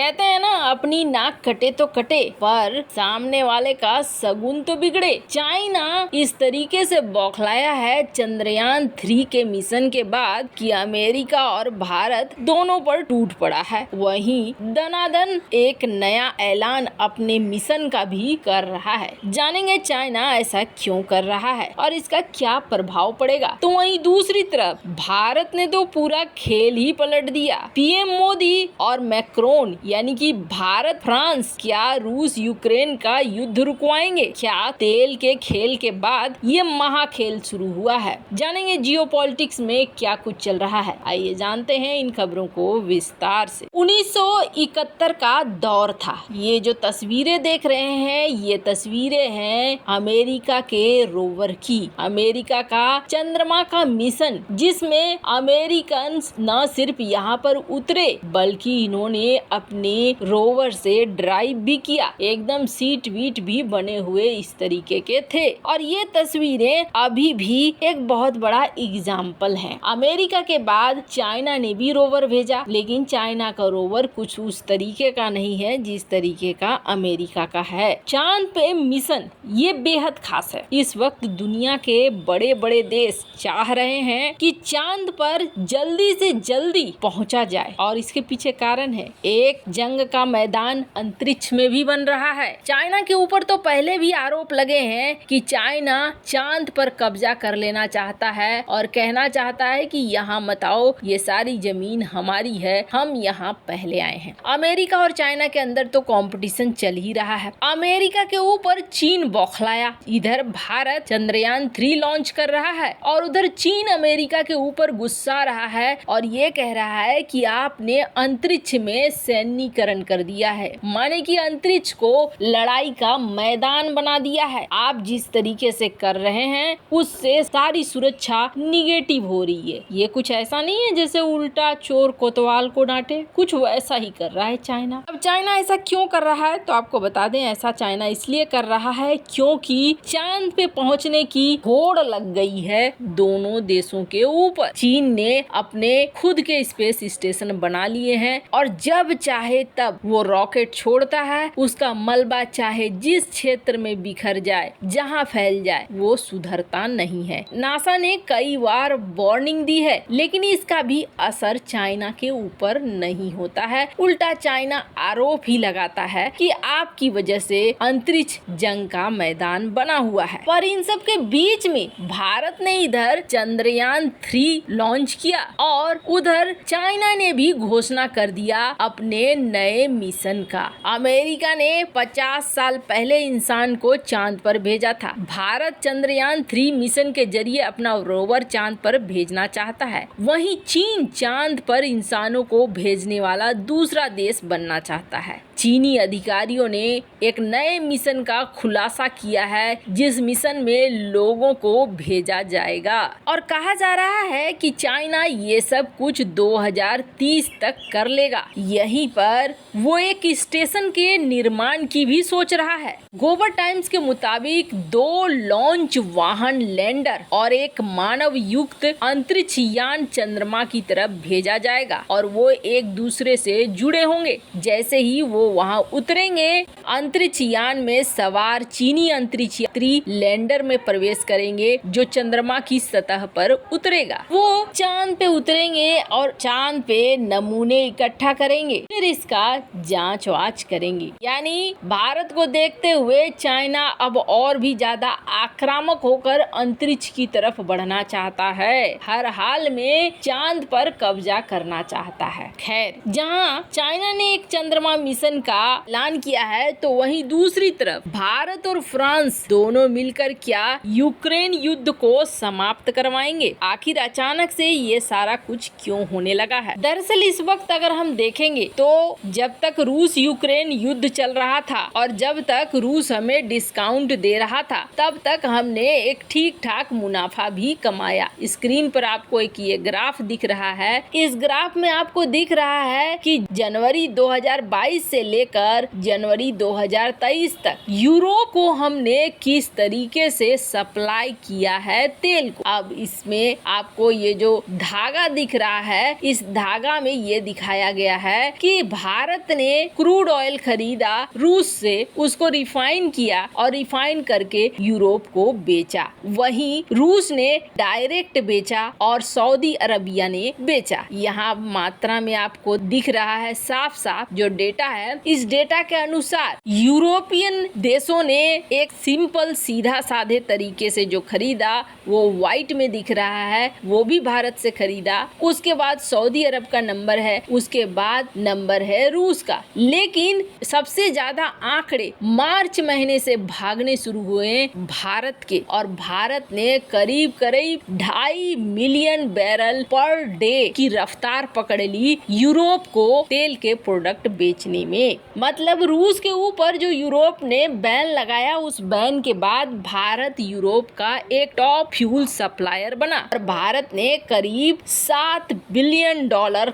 कहते हैं ना, अपनी नाक कटे तो कटे पर सामने वाले का सगुन तो बिगड़े। चाइना इस तरीके से बौखलाया है चंद्रयान 3 के मिशन के बाद कि अमेरिका और भारत दोनों पर टूट पड़ा है। वहीं दनादन एक नया ऐलान अपने मिशन का भी कर रहा है। जानेंगे चाइना ऐसा क्यों कर रहा है और इसका क्या प्रभाव पड़ेगा। तो वहीं दूसरी तरफ भारत ने तो पूरा खेल ही पलट दिया। पीएम मोदी और मैक्रोन यानी कि भारत फ्रांस क्या रूस यूक्रेन का युद्ध रुकवाएंगे? क्या तेल के खेल के बाद ये महाखेल शुरू हुआ है? जानेंगे जियोपॉलिटिक्स में क्या कुछ चल रहा है। आइए जानते हैं इन खबरों को विस्तार से। 1971 का दौर था। ये जो तस्वीरें देख रहे हैं ये तस्वीरें हैं अमेरिका के रोवर की। अमेरिका का चंद्रमा का मिशन, जिसमें अमेरिकन न सिर्फ यहाँ पर उतरे बल्कि इन्होंने अपने रोवर से ड्राइव भी किया। एकदम सीट वीट भी बने हुए इस तरीके के थे। और ये तस्वीरें अभी भी एक बहुत बड़ा एग्जाम्पल है। अमेरिका के बाद चाइना ने भी रोवर भेजा, लेकिन चाइना का रोवर कुछ उस तरीके का नहीं है जिस तरीके का अमेरिका का है। चांद पे मिशन ये बेहद खास है। इस वक्त दुनिया के बड़े बड़े देश चाह रहे हैं कि चांद पर जल्दी से जल्दी पहुंचा जाए और इसके पीछे कारण है, एक जंग का मैदान अंतरिक्ष में भी बन रहा है। चाइना के ऊपर तो पहले भी आरोप लगे हैं कि चाइना चांद पर कब्जा कर लेना चाहता है और कहना चाहता है कि यहाँ मत आओ, ये सारी जमीन हमारी है, हम यहाँ पहले आए हैं। अमेरिका और चाइना के अंदर तो कंपटीशन चल ही रहा है। अमेरिका के ऊपर चीन बौखलाया, इधर भारत चंद्रयान 3 लॉन्च कर रहा है और उधर चीन अमेरिका के ऊपर गुस्सा रहा है और ये कह रहा है कि आपने अंतरिक्ष में सैन्यीकरण कर दिया है, माने कि अंतरिक्ष को लड़ाई का मैदान बना दिया है। आप जिस तरीके से कर रहे हैं उससे सारी सुरक्षा निगेटिव हो रही है। ये कुछ ऐसा नहीं है जैसे उल्टा चोर कोतवाल को डांटे, कुछ वैसा ही कर रहा है चाइना। अब चाइना ऐसा क्यों कर रहा है तो आपको बता दें, ऐसा चाइना इसलिए कर रहा है क्योंकि चांद पे पहुंचने की होड़ लग गई है दोनों देशों के ऊपर। चीन ने अपने खुद के स्पेस स्टेशन बना लिए हैं और जब चाहे तब वो रॉकेट छोड़ता है, उसका मलबा चाहे जिस क्षेत्र में बिखर जाए, जहां फैल जाए, वो सुधरता नहीं है। नासा ने कई बार वार्निंग दी है, लेकिन इसका भी असर चाइना के ऊपर नहीं होता है। उल्टा चाइना आरोप ही लगाता है कि आपकी वजह से अंतरिक्ष जंग का मैदान बना हुआ है। पर इन सब के बीच में भारत ने इधर चंद्रयान 3 लॉन्च किया और उधर चाइना ने भी घोषणा कर दिया अपने नए मिशन का। अमेरिका ने 50 साल पहले इंसान को चांद पर भेजा था। भारत चंद्रयान 3 मिशन के जरिए अपना रोवर चांद पर भेजना चाहता है। वहीं चीन चांद पर इंसानों को भेजने वाला दूसरा देश बनना चाहता है। चीनी अधिकारियों ने एक नए मिशन का खुलासा किया है, जिस मिशन में लोगों को भेजा जाएगा और कहा जा रहा है कि चाइना ये सब कुछ 2030 तक कर लेगा। यहीं पर वो एक स्टेशन के निर्माण की भी सोच रहा है। गोबर टाइम्स के मुताबिक 2 लॉन्च वाहन लैंडर और एक मानव युक्त अंतरिक्ष यान चंद्रमा की तरफ भेजा जाएगा और वो एक दूसरे से जुड़े होंगे। जैसे ही वो वहां उतरेंगे, अंतरिक्ष यान में सवार चीनी अंतरिक्ष यात्री लैंडर में प्रवेश करेंगे जो चंद्रमा की सतह पर उतरेगा। वो चांद पे उतरेंगे और चांद पे नमूने इकट्ठा करेंगे, फिर इसका जांच वाच करेंगे। यानी भारत को देखते हुए चाइना अब और भी ज्यादा आक्रामक होकर अंतरिक्ष की तरफ बढ़ना चाहता है। हर हाल में चांद पर कब्जा करना चाहता है। खैर, जहां चाइना ने एक चंद्रमा मिशन का ऐलान किया है, तो वहीं दूसरी तरफ भारत और फ्रांस दोनों मिलकर क्या यूक्रेन युद्ध को समाप्त करवाएंगे? आखिर अचानक से ये सारा कुछ क्यों होने लगा है? दरअसल इस वक्त अगर हम देखेंगे तो जब तक रूस यूक्रेन युद्ध चल रहा था और जब तक रूस हमें डिस्काउंट दे रहा था, तब तक हमने एक ठीक ठाक मुनाफा भी कमाया। स्क्रीन पर आपको एक ये ग्राफ दिख रहा है। इस ग्राफ में आपको दिख रहा है कि जनवरी 2022 से लेकर जनवरी 2023 तक यूरोप को हमने किस तरीके से सप्लाई किया है तेल को। अब इसमें आपको ये जो धागा दिख रहा है, इस धागा में ये दिखाया गया है कि भारत ने क्रूड ऑयल खरीदा रूस से, उसको रिफाइन किया और रिफाइन करके यूरोप को बेचा। वहीं रूस ने डायरेक्ट बेचा और सऊदी अरबिया ने बेचा। यहाँ मात्रा में आपको दिख रहा है साफ साफ जो डेटा है। इस डेटा के अनुसार यूरोपियन देशों ने एक सिंपल सीधा साधे तरीके से जो खरीदा वो व्हाइट में दिख रहा है, वो भी भारत से खरीदा। उसके बाद सऊदी अरब का नंबर है, उसके बाद नंबर है रूस का। लेकिन सबसे ज्यादा आंकड़े मार्च महीने से भागने शुरू हुए भारत के, और भारत ने करीब 2.5 मिलियन बैरल पर डे की रफ्तार पकड़ ली यूरोप को तेल के प्रोडक्ट बेचने में। मतलब रूस के ऊपर जो यूरोप ने बैन लगाया, उस बैन के बाद भारत यूरोप का एक टॉप फ्यूल सप्लायर बना और भारत ने करीब $7 बिलियन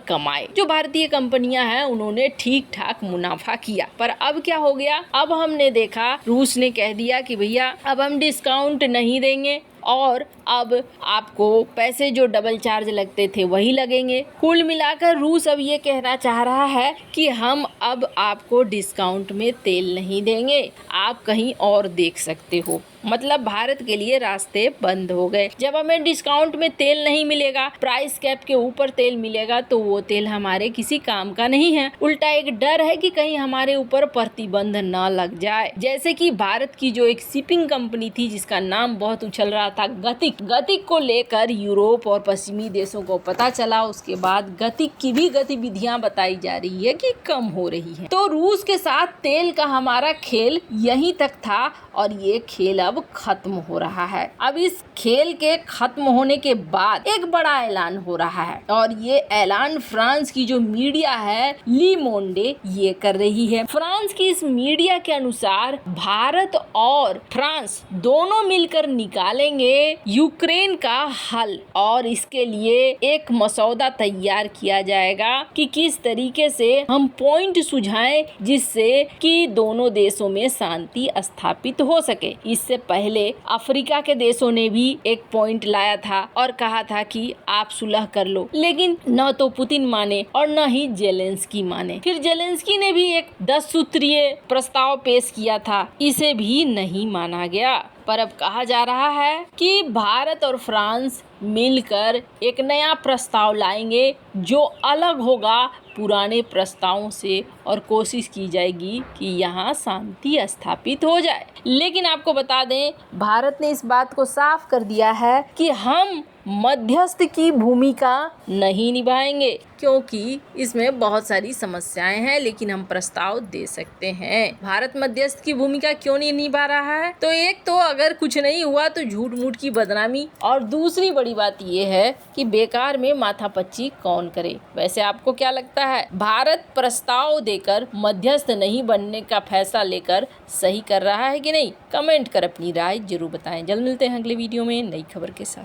कमाए। जो भारतीय कंपनियां हैं उन्होंने ठीक ठाक मुनाफा किया। पर अब क्या हो गया, अब हमने देखा रूस ने कह दिया कि भैया अब हम डिस्काउंट नहीं देंगे और अब आपको पैसे जो डबल चार्ज लगते थे वही लगेंगे। कुल मिलाकर रूस अब ये कहना चाह रहा है कि हम अब आपको डिस्काउंट में तेल नहीं देंगे, आप कहीं और देख सकते हो। मतलब भारत के लिए रास्ते बंद हो गए। जब हमें डिस्काउंट में तेल नहीं मिलेगा, प्राइस कैप के ऊपर तेल मिलेगा, तो वो तेल हमारे किसी काम का नहीं है। उल्टा एक डर है कि कहीं हमारे ऊपर प्रतिबंध ना लग जाए। जैसे कि भारत की जो एक शिपिंग कंपनी थी जिसका नाम बहुत उछल रहा था, गतिक को लेकर यूरोप और पश्चिमी देशों को पता चला। उसके बाद गतिक की भी गतिविधियां बताई जा रही है कि कम हो रही है। तो रूस के साथ तेल का हमारा खेल यहीं तक था और ये खेल अब खत्म हो रहा है। अब इस खेल के खत्म होने के बाद एक बड़ा ऐलान हो रहा है और ये ऐलान फ्रांस की जो मीडिया है ली मोंडे ये कर रही है। फ्रांस की इस मीडिया के अनुसार भारत और फ्रांस दोनों मिलकर निकालेंगे यूक्रेन का हल और इसके लिए एक मसौदा तैयार किया जाएगा कि किस तरीके से हम पॉइंट सुझाएं जिससे कि दोनों देशों में शांति स्थापित हो सके। इससे पहले अफ्रीका के देशों ने भी एक पॉइंट लाया था और कहा था कि आप सुलह कर लो, लेकिन न तो पुतिन माने और न ही जेलेंस्की माने। फिर जेलेंस्की ने भी एक 10 सूत्रीय प्रस्ताव पेश किया था, इसे भी नहीं माना गया। पर अब कहा जा रहा है कि भारत और फ्रांस मिलकर एक नया प्रस्ताव लाएंगे जो अलग होगा पुराने प्रस्तावों से और कोशिश की जाएगी कि यहाँ शांति स्थापित हो जाए। लेकिन आपको बता दें, भारत ने इस बात को साफ कर दिया है कि हम मध्यस्थ की भूमिका नहीं निभाएंगे क्योंकि इसमें बहुत सारी समस्याएं हैं, लेकिन हम प्रस्ताव दे सकते हैं। भारत मध्यस्थ की भूमिका क्यों नहीं निभा रहा है? तो एक तो अगर कुछ नहीं हुआ तो झूठ मूठ की बदनामी, और दूसरी बड़ी बात यह है कि बेकार में माथापच्ची कौन करे। वैसे आपको क्या लगता है, भारत प्रस्ताव देकर मध्यस्थ नहीं बनने का फैसला लेकर सही कर रहा है कि नहीं? कमेंट कर अपनी राय जरूर बताएं। जल्द मिलते हैं अगले वीडियो में नई खबर के साथ।